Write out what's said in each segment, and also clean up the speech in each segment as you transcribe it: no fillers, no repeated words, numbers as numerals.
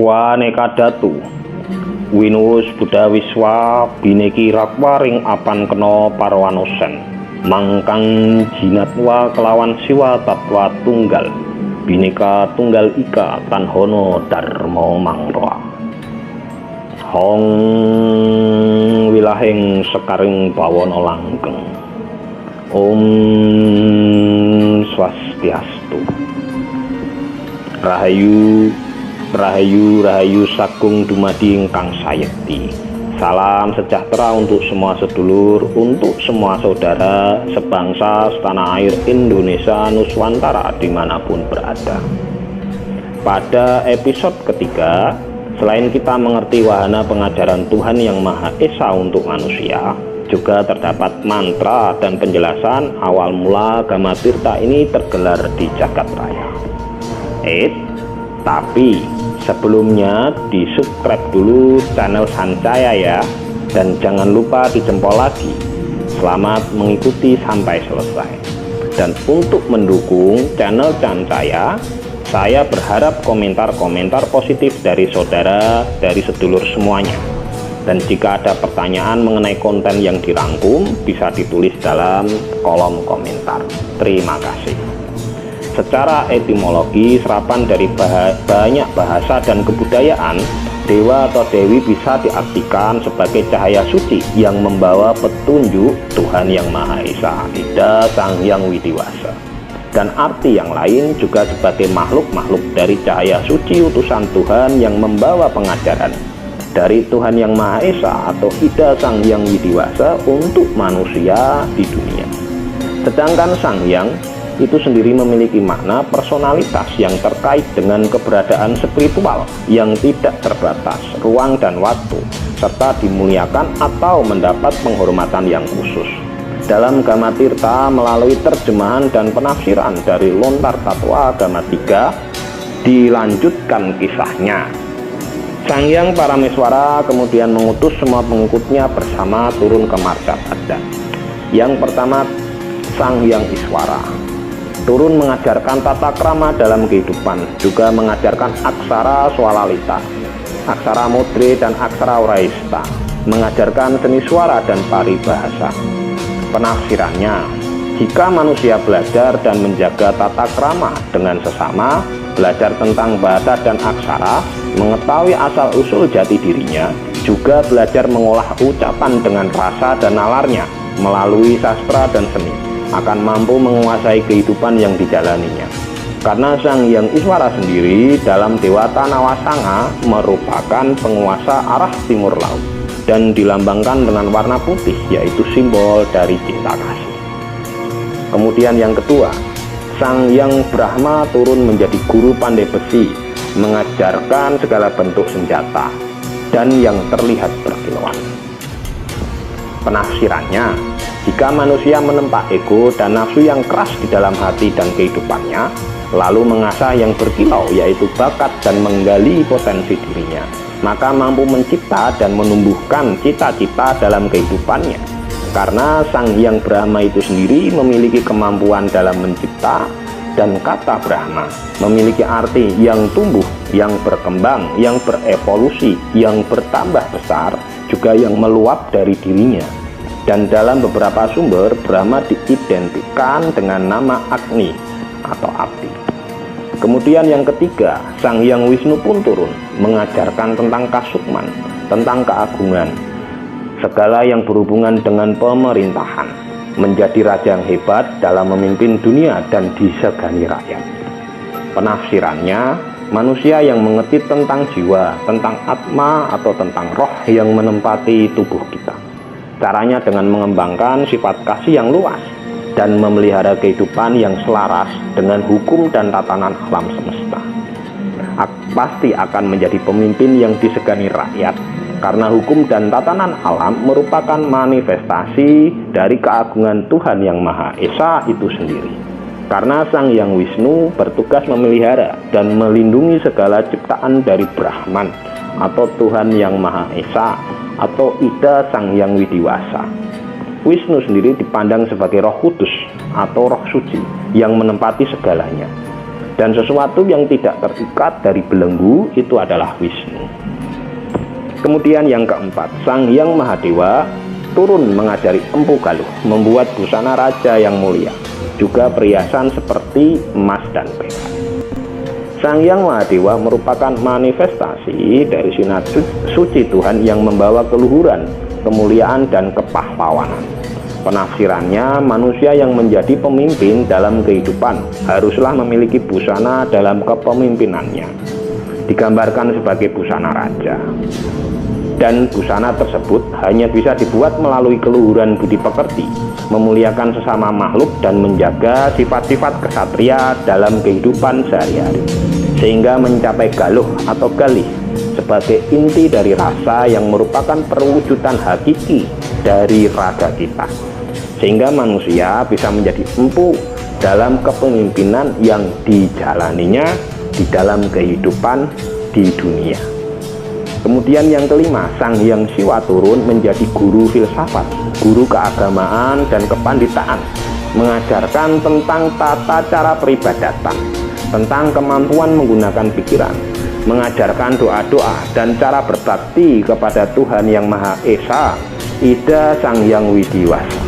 Waneka datu Winus Buddha Wiswa bineki rakwaring apan kena parwanosen mangkang jinatwa kelawan siwa tatwa tunggal bineka tunggal ika tanhono dharma mangroa hong wilahing sekaring bawana langgeng. Om Swastiastu. Rahayu Rahayu Rahayu Sagung dumadi ingkang sayekti. Salam sejahtera untuk semua sedulur, untuk semua saudara sebangsa setanah air Indonesia Nuswantara dimanapun berada. Pada episode ketiga, selain kita mengerti wahana pengajaran Tuhan Yang Maha Esa untuk manusia, juga terdapat mantra dan penjelasan awal mula Gama Tirta ini tergelar di jagat raya. Tapi sebelumnya di subscribe dulu channel Sancaya ya, dan jangan lupa dijempol lagi. Selamat mengikuti sampai selesai. Dan untuk mendukung channel Sancaya, saya berharap komentar-komentar positif dari saudara, dari sedulur semuanya. Dan jika ada pertanyaan mengenai konten yang dirangkum, bisa ditulis dalam kolom komentar. Terima kasih. Secara etimologi, serapan dari banyak bahasa dan kebudayaan, dewa atau dewi bisa diartikan sebagai cahaya suci yang membawa petunjuk Tuhan Yang Maha Esa, Ida Sang Hyang Widiwasa. Dan arti yang lain juga sebagai makhluk-makhluk dari cahaya suci utusan Tuhan yang membawa pengajaran dari Tuhan Yang Maha Esa atau Ida Sang Hyang Widiwasa untuk manusia di dunia. Sedangkan Sang Hyang itu sendiri memiliki makna personalitas yang terkait dengan keberadaan spiritual yang tidak terbatas ruang dan waktu, serta dimuliakan atau mendapat penghormatan yang khusus. Dalam Gama Tirta, melalui terjemahan dan penafsiran dari Lontar Tatwa Agama 3, dilanjutkan kisahnya. Sang Hyang Parameswara kemudian mengutus semua pengikutnya bersama turun ke Marcapada. Yang pertama, Sang Hyang Iswara turun mengajarkan tata krama dalam kehidupan, juga mengajarkan aksara swalalita, aksara mudre dan aksara uraista, mengajarkan seni suara dan paribahasa. Penafsirannya, jika manusia belajar dan menjaga tata krama dengan sesama, belajar tentang bahasa dan aksara, mengetahui asal-usul jati dirinya, juga belajar mengolah ucapan dengan rasa dan nalarnya melalui sastra dan seni, akan mampu menguasai kehidupan yang dijalaninya. Karena Sang Hyang Iswara sendiri dalam Dewata Nawasanga merupakan penguasa arah timur laut dan dilambangkan dengan warna putih, yaitu simbol dari cinta kasih. Kemudian yang kedua, Sang Hyang Brahma turun menjadi guru pandai besi, mengajarkan segala bentuk senjata dan yang terlihat berkilauan. Penafsirannya, jika manusia menempa ego dan nafsu yang keras di dalam hati dan kehidupannya, lalu mengasah yang berkilau yaitu bakat dan menggali potensi dirinya, maka mampu mencipta dan menumbuhkan cita-cita dalam kehidupannya. Karena Sang Hyang Brahma itu sendiri memiliki kemampuan dalam mencipta, dan kata Brahma memiliki arti yang tumbuh, yang berkembang, yang berevolusi, yang bertambah besar, juga yang meluap dari dirinya. Dan dalam beberapa sumber, Brahma diidentikan dengan nama Agni atau api. Kemudian yang ketiga, Sang Hyang Wisnu pun turun mengajarkan tentang kasukman, tentang keagungan, segala yang berhubungan dengan pemerintahan, menjadi raja yang hebat dalam memimpin dunia dan disegani rakyat. Penafsirannya, manusia yang mengerti tentang jiwa, tentang atma atau tentang roh yang menempati tubuh kita. Caranya dengan mengembangkan sifat kasih yang luas dan memelihara kehidupan yang selaras dengan hukum dan tatanan alam semesta. Pasti akan menjadi pemimpin yang disegani rakyat, karena hukum dan tatanan alam merupakan manifestasi dari keagungan Tuhan Yang Maha Esa itu sendiri. Karena Sang Hyang Wisnu bertugas memelihara dan melindungi segala ciptaan dari Brahman atau Tuhan Yang Maha Esa atau Ida Sang Hyang Widiwasa. Wisnu sendiri dipandang sebagai roh kudus atau roh suci yang menempati segalanya. Dan sesuatu yang tidak terikat dari belenggu itu adalah Wisnu. Kemudian yang keempat, Sang Hyang Mahadewa turun mengajari Empu Galuh membuat busana raja yang mulia, juga perhiasan seperti emas dan perak. Sang Hyang Mahadewa merupakan manifestasi dari sinar suci Tuhan yang membawa keluhuran, kemuliaan, dan kepahlawanan. Penafsirannya, manusia yang menjadi pemimpin dalam kehidupan haruslah memiliki busana dalam kepemimpinannya. Digambarkan sebagai busana raja. Dan busana tersebut hanya bisa dibuat melalui keluhuran budi pekerti, memuliakan sesama makhluk, dan menjaga sifat-sifat kesatria dalam kehidupan sehari-hari, sehingga mencapai galuh atau galih sebagai inti dari rasa yang merupakan perwujudan hakiki dari raga kita, sehingga manusia bisa menjadi empu dalam kepemimpinan yang dijalaninya di dalam kehidupan di dunia. Kemudian yang kelima, Sang Hyang Siwa turun menjadi guru filsafat, guru keagamaan dan kepanditaan, mengajarkan tentang tata cara peribadatan, tentang kemampuan menggunakan pikiran, mengajarkan doa-doa dan cara berbakti kepada Tuhan Yang Maha Esa, Ida Sang Hyang Widiwasa.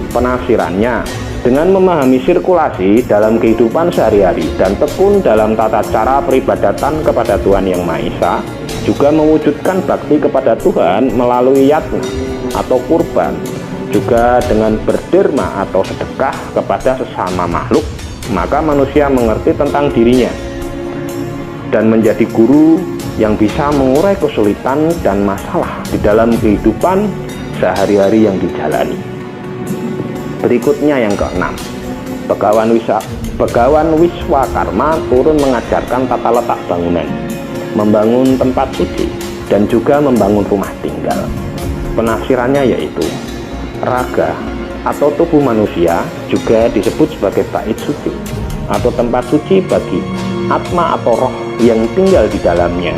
Penafsirannya, dengan memahami sirkulasi dalam kehidupan sehari-hari dan tekun dalam tata cara peribadatan kepada Tuhan Yang Maha Esa, juga mewujudkan bakti kepada Tuhan melalui yatna atau kurban, juga dengan berderma atau sedekah kepada sesama makhluk, maka manusia mengerti tentang dirinya dan menjadi guru yang bisa mengurai kesulitan dan masalah di dalam kehidupan sehari-hari yang dijalani. Berikutnya yang keenam, Begawan Wiswakarma turun mengajarkan tata letak bangunan, membangun tempat suci, dan juga membangun rumah tinggal. Penafsirannya yaitu raga atau tubuh manusia juga disebut sebagai bait suci atau tempat suci bagi atma atau roh yang tinggal di dalamnya.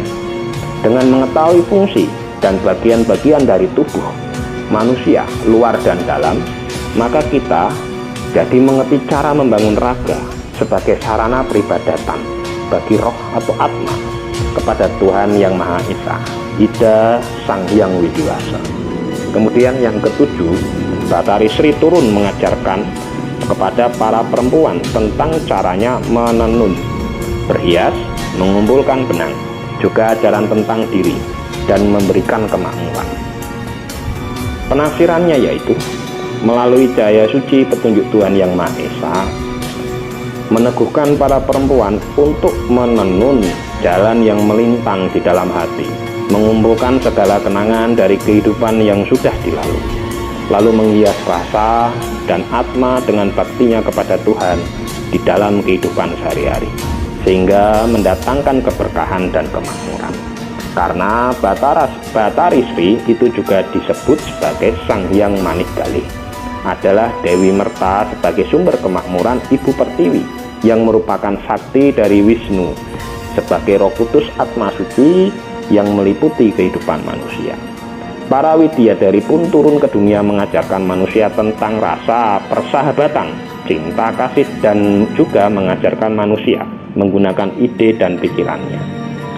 Dengan mengetahui fungsi dan bagian-bagian dari tubuh manusia luar dan dalam, maka kita jadi mengerti cara membangun raga sebagai sarana peribadatan bagi roh atau atma kepada Tuhan Yang Maha Esa, Ida Sang Hyang Widiwasa. Kemudian yang ketujuh, Batari Sri turun mengajarkan kepada para perempuan tentang caranya menenun, berhias, mengumpulkan benang, juga ajaran tentang diri dan memberikan kemakmuran. Penafsirannya yaitu melalui cahaya suci petunjuk Tuhan Yang Maha Esa, meneguhkan para perempuan untuk menenun jalan yang melintang di dalam hati, mengumpulkan segala kenangan dari kehidupan yang sudah dilalui, lalu menghias rasa dan atma dengan baktinya kepada Tuhan di dalam kehidupan sehari-hari, sehingga mendatangkan keberkahan dan kemakmuran. Karena Batari Sri itu juga disebut sebagai Sang Hyang Manikgalih, adalah Dewi Merta sebagai sumber kemakmuran Ibu Pertiwi yang merupakan sakti dari Wisnu sebagai Roh Kudus Atma Suci yang meliputi kehidupan manusia. Para Widiyadari pun turun ke dunia mengajarkan manusia tentang rasa persahabatan, cinta kasih, dan juga mengajarkan manusia menggunakan ide dan pikirannya.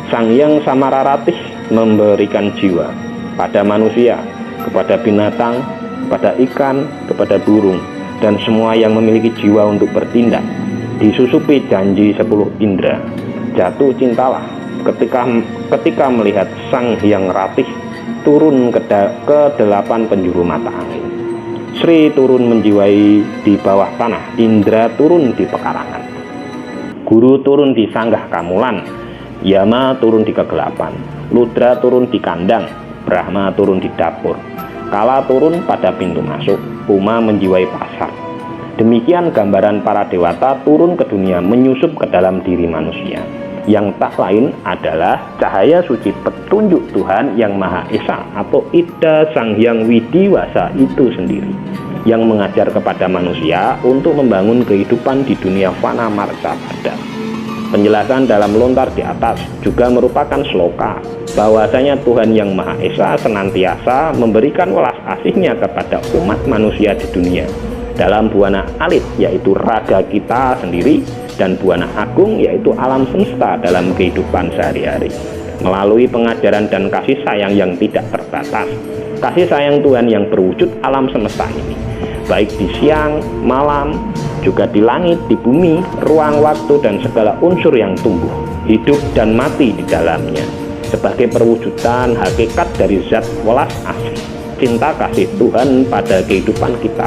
Sang Hyang Samararatih memberikan jiwa pada manusia, kepada binatang, kepada ikan, kepada burung, dan semua yang memiliki jiwa untuk bertindak. Disusupi janji 10 indera. Jatuh cintalah ketika melihat Sang Hyang Ratih turun ke 8 penjuru mata angin. Sri turun menjiwai di bawah tanah, Indra turun di pekarangan, Guru turun di sanggah kamulan, Yama turun di kegelapan, Ludra turun di kandang, Brahma turun di dapur, Kala turun pada pintu masuk, Uma menjiwai pasar. Demikian gambaran para dewata turun ke dunia menyusup ke dalam diri manusia, yang tak lain adalah cahaya suci petunjuk Tuhan Yang Maha Esa atau Ida Sang Hyang Widiwasa itu sendiri, yang mengajar kepada manusia untuk membangun kehidupan di dunia fana marca pada. Penjelasan dalam lontar di atas juga merupakan sloka bahwasanya Tuhan Yang Maha Esa senantiasa memberikan welas kasih-Nya kepada umat manusia di dunia dalam buana alit, yaitu raga kita sendiri, dan buana agung, yaitu alam semesta dalam kehidupan sehari-hari. Melalui pengajaran dan kasih sayang yang tidak terbatas, kasih sayang Tuhan yang berwujud alam semesta ini, baik di siang, malam, juga di langit, di bumi, ruang, waktu, dan segala unsur yang tumbuh, hidup, dan mati di dalamnya, sebagai perwujudan hakikat dari zat welas asih, cinta kasih Tuhan pada kehidupan kita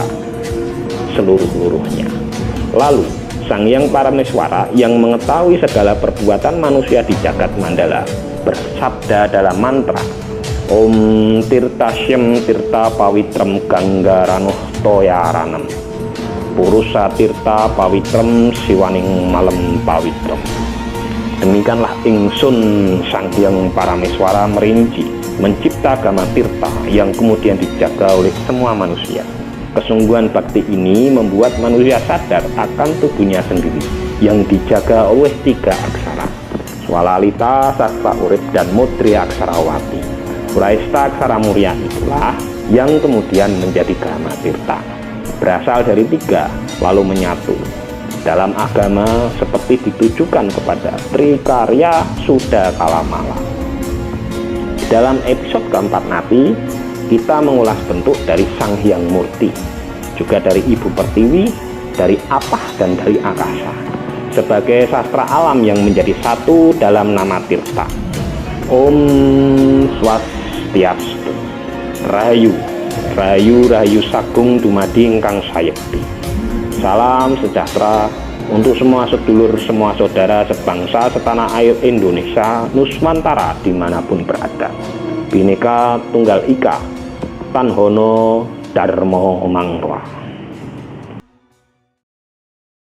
seluruh-luruhnya. Lalu, Sang Hyang Parameswara yang mengetahui segala perbuatan manusia di jagat mandala bersabda dalam mantra Om Tirtasyem Tirta Pawitrem Ganggaranuh Toyaranam Purusa Tirta Pawitrem Siwaning Malem Pawitrem. Demikianlah ingsun Sang Hyang Parameswara merinci mencipta gama tirta yang kemudian dijaga oleh semua manusia. Kesungguhan bakti ini membuat manusia sadar akan tubuhnya sendiri yang dijaga oleh 3 aksara, Swalalita, Sastra Urip, dan Mudri Aksarawati. Praista Aksara Muria itulah yang kemudian menjadi gama tirta. Berasal dari 3 lalu menyatu. Dalam agama seperti ditujukan kepada Trikarya Suda Kalamala. Dalam episode keempat nanti, kita mengulas bentuk dari Sang Hyang Murti, juga dari Ibu Pertiwi, dari Apah, dan dari Akasa, sebagai sastra alam yang menjadi satu dalam nama tirta. Om Swastiastu. Rahayu, Rahayu, Rahayu Sagung dumadi ingkang sayekti. Salam sejahtera untuk semua sedulur, semua saudara sebangsa setanah air Indonesia, Nusantara dimanapun berada. Bhinneka Tunggal Ika, Tanhono Dharma Mangruah.